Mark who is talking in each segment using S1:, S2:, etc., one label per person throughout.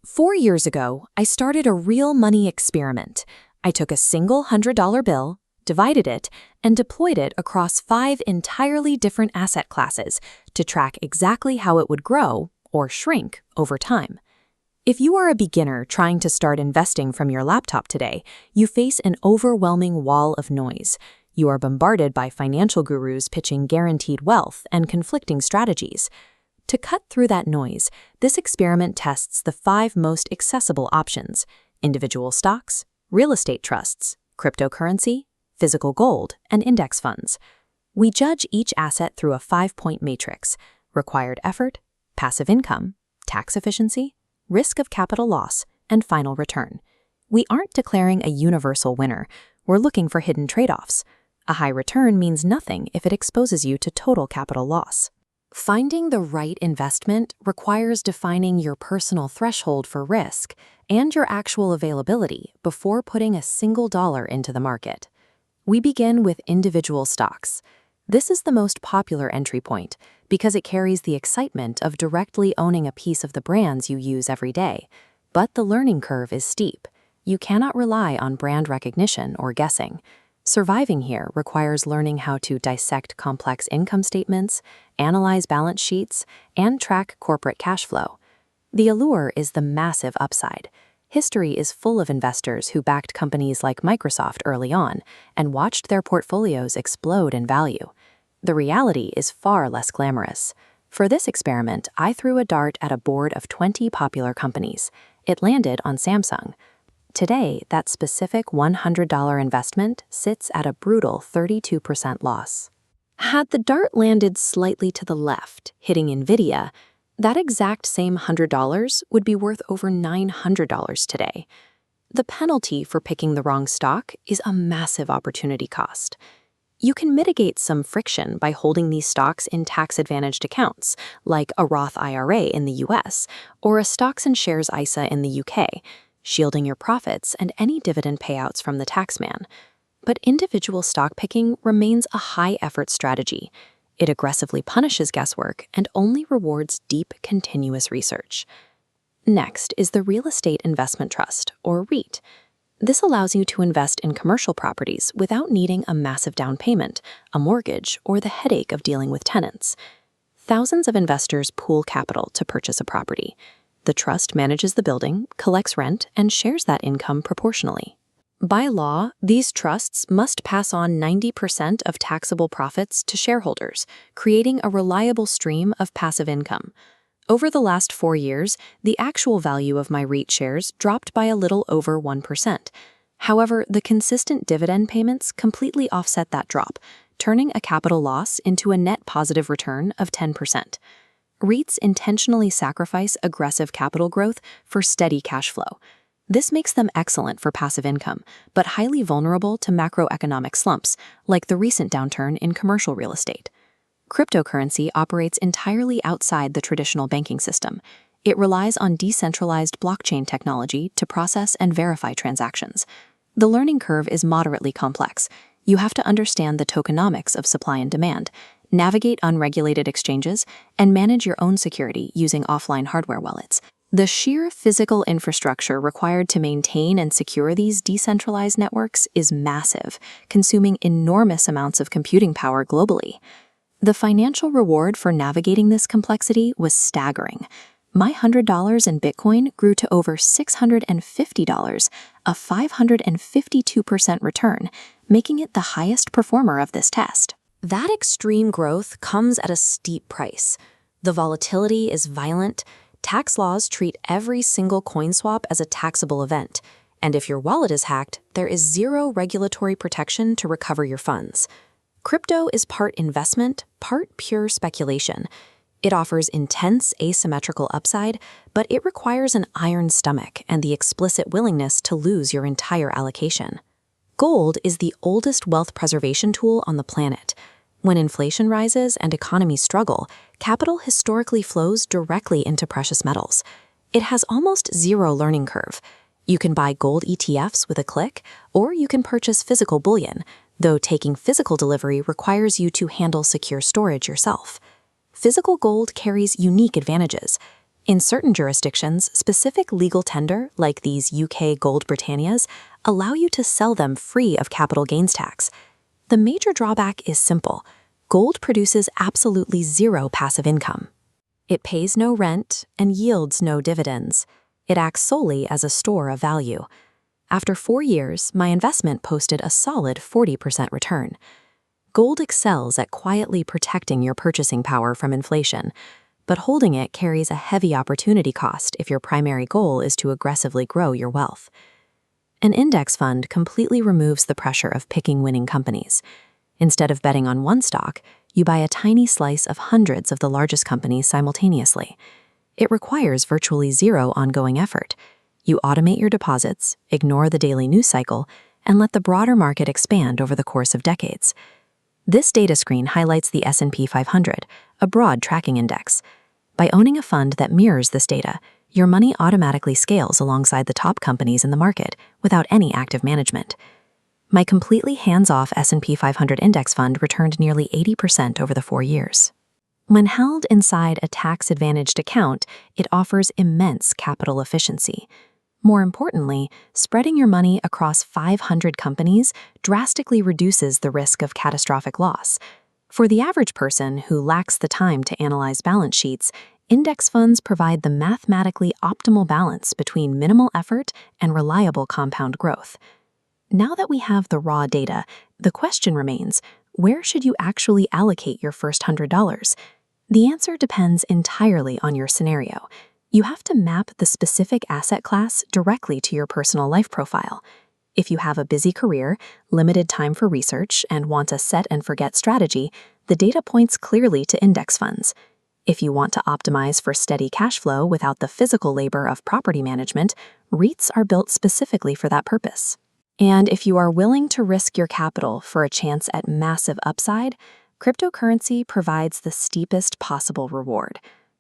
S1: 4 years ago, I started a real money experiment. I took a single $100 bill, divided it, and deployed it across 5 entirely different asset classes to track exactly how it would grow or shrink over time. If you are a beginner trying to start investing from your laptop today, you face an overwhelming wall of noise. You are bombarded by financial gurus pitching guaranteed wealth and conflicting strategies. To cut through that noise, this experiment tests the 5 most accessible options: individual stocks, real estate trusts, cryptocurrency, physical gold, and index funds. We judge each asset through a 5-point matrix: required effort, passive income, tax efficiency, risk of capital loss, and final return. We aren't declaring a universal winner. We're looking for hidden trade-offs. A high return means nothing if it exposes you to total capital loss. Finding the right investment requires defining your personal threshold for risk and your actual availability before putting a single dollar into the market. We begin with individual stocks. This is the most popular entry point because it carries the excitement of directly owning a piece of the brands you use every day. But the learning curve is steep. You cannot rely on brand recognition or guessing. Surviving here requires learning how to dissect complex income statements, analyze balance sheets, and track corporate cash flow. The allure is the massive upside. History is full of investors who backed companies like Microsoft early on and watched their portfolios explode in value. The reality is far less glamorous. For this experiment, I threw a dart at a board of 20 popular companies. It landed on Samsung. Today, that specific $100 investment sits at a brutal 32% loss. Had the dart landed slightly to the left, hitting NVIDIA, that exact same $100 would be worth over $900 today. The penalty for picking the wrong stock is a massive opportunity cost. You can mitigate some friction by holding these stocks in tax-advantaged accounts, like a Roth IRA in the US or a stocks and shares ISA in the UK, shielding your profits and any dividend payouts from the taxman. But individual stock picking remains a high-effort strategy. It aggressively punishes guesswork and only rewards deep, continuous research. Next is the Real Estate Investment Trust, or REIT. This allows you to invest in commercial properties without needing a massive down payment, a mortgage, or the headache of dealing with tenants. Thousands of investors pool capital to purchase a property. The trust manages the building, collects rent, and shares that income proportionally. By law, these trusts must pass on 90% of taxable profits to shareholders, creating a reliable stream of passive income. Over the last 4 years, the actual value of my REIT shares dropped by a little over 1%. However, the consistent dividend payments completely offset that drop, turning a capital loss into a net positive return of 10%. REITs intentionally sacrifice aggressive capital growth for steady cash flow. This makes them excellent for passive income, but highly vulnerable to macroeconomic slumps, like the recent downturn in commercial real estate. Cryptocurrency operates entirely outside the traditional banking system. It relies on decentralized blockchain technology to process and verify transactions. The learning curve is moderately complex. You have to understand the tokenomics of supply and demand, navigate unregulated exchanges, and manage your own security using offline hardware wallets. The sheer physical infrastructure required to maintain and secure these decentralized networks is massive, consuming enormous amounts of computing power globally. The financial reward for navigating this complexity was staggering. My $100 in Bitcoin grew to over $650, a 552% return, making it the highest performer of this test. That extreme growth comes at a steep price. The volatility is violent. Tax laws treat every single coin swap as a taxable event, and if your wallet is hacked, there is zero regulatory protection to recover your funds. Crypto is part investment, part pure speculation. It offers intense asymmetrical upside, but it requires an iron stomach and the explicit willingness to lose your entire allocation. Gold is the oldest wealth preservation tool on the planet. When inflation rises and economies struggle, capital historically flows directly into precious metals. It has almost zero learning curve. You can buy gold ETFs with a click, or you can purchase physical bullion, though taking physical delivery requires you to handle secure storage yourself. Physical gold carries unique advantages. In certain jurisdictions, specific legal tender, like these UK Gold Britannias, allow you to sell them free of capital gains tax. The major drawback is simple. Gold produces absolutely zero passive income. It pays no rent and yields no dividends. It acts solely as a store of value. After 4 years, my investment posted a solid 40% return. Gold excels at quietly protecting your purchasing power from inflation, but holding it carries a heavy opportunity cost if your primary goal is to aggressively grow your wealth. An index fund completely removes the pressure of picking winning companies. Instead of betting on one stock, you buy a tiny slice of hundreds of the largest companies simultaneously. It requires virtually zero ongoing effort. You automate your deposits, ignore the daily news cycle, and let the broader market expand over the course of decades. This data screen highlights the S&P 500, a broad tracking index. By owning a fund that mirrors this data, your money automatically scales alongside the top companies in the market without any active management. My completely hands-off S&P 500 index fund returned nearly 80% over the 4 years. When held inside a tax-advantaged account, it offers immense capital efficiency. More importantly, spreading your money across 500 companies drastically reduces the risk of catastrophic loss. For the average person who lacks the time to analyze balance sheets, index funds provide the mathematically optimal balance between minimal effort and reliable compound growth. Now that we have the raw data, the question remains, where should you actually allocate your first $100? The answer depends entirely on your scenario. You have to map the specific asset class directly to your personal life profile. If you have a busy career, limited time for research, and want a set-and-forget strategy, the data points clearly to index funds. If you want to optimize for steady cash flow without the physical labor of property management, REITs are built specifically for that purpose. And if you are willing to risk your capital for a chance at massive upside, cryptocurrency provides the steepest possible reward.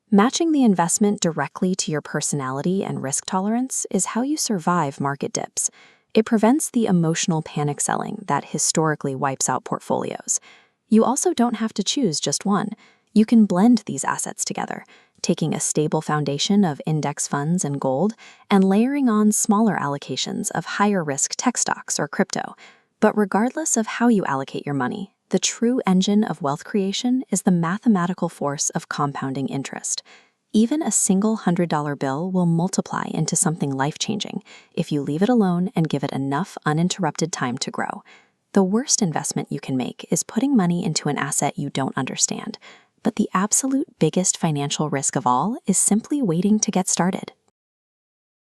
S1: Matching the investment directly to your personality and risk tolerance is how you survive market dips. It prevents the emotional panic selling that historically wipes out portfolios. You also don't have to choose just one. You can blend these assets together, taking a stable foundation of index funds and gold and layering on smaller allocations of higher-risk tech stocks or crypto. But regardless of how you allocate your money, the true engine of wealth creation is the mathematical force of compounding interest. Even a single $100 bill will multiply into something life-changing if you leave it alone and give it enough uninterrupted time to grow. The worst investment you can make is putting money into an asset you don't understand. But the absolute biggest financial risk of all is simply waiting to get started.